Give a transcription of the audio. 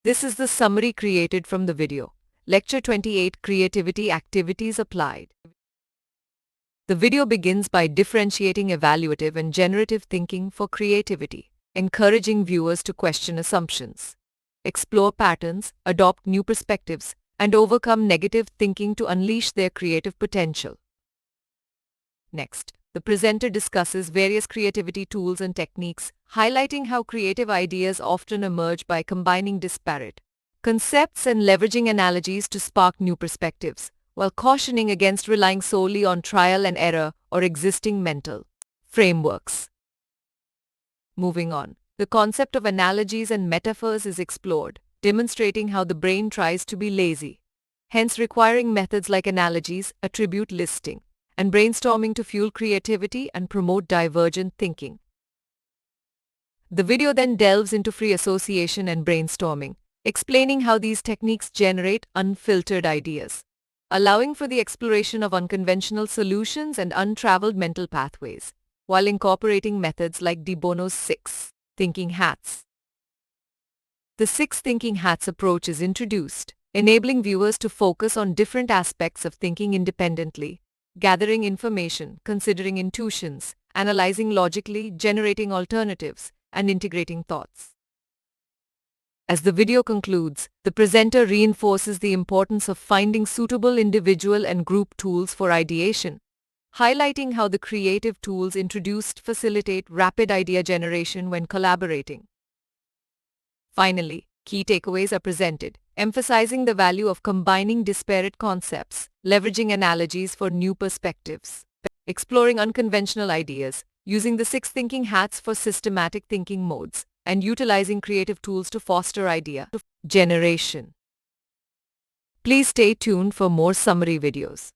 This is the summary created from the video. Lecture 28, Creativity Activities Applied. The video begins by differentiating evaluative and generative thinking for creativity, encouraging viewers to question assumptions, explore patterns, adopt new perspectives, and overcome negative thinking to unleash their creative potential. Next, the presenter discusses various creativity tools and techniques, highlighting how creative ideas often emerge by combining disparate concepts and leveraging analogies to spark new perspectives, while cautioning against relying solely on trial and error or existing mental frameworks. Moving on, the concept of analogies and metaphors is explored, demonstrating how the brain tries to be lazy, hence requiring methods like analogies, attribute listing, and brainstorming to fuel creativity and promote divergent thinking. The video then delves into free association and brainstorming, explaining how these techniques generate unfiltered ideas, allowing for the exploration of unconventional solutions and untraveled mental pathways, while incorporating methods like De Bono's 6 thinking hats. The 6 thinking hats approach is introduced, enabling viewers to focus on different aspects of thinking independently, gathering information, considering intuitions, analyzing logically, generating alternatives, and integrating thoughts. As the video concludes, the presenter reinforces the importance of finding suitable individual and group tools for ideation, highlighting how the creative tools introduced facilitate rapid idea generation when collaborating. Finally, key takeaways are presented, emphasizing the value of combining disparate concepts, leveraging analogies for new perspectives, exploring unconventional ideas, using the 6 thinking hats for systematic thinking modes, and utilizing creative tools to foster idea generation. Please stay tuned for more summary videos.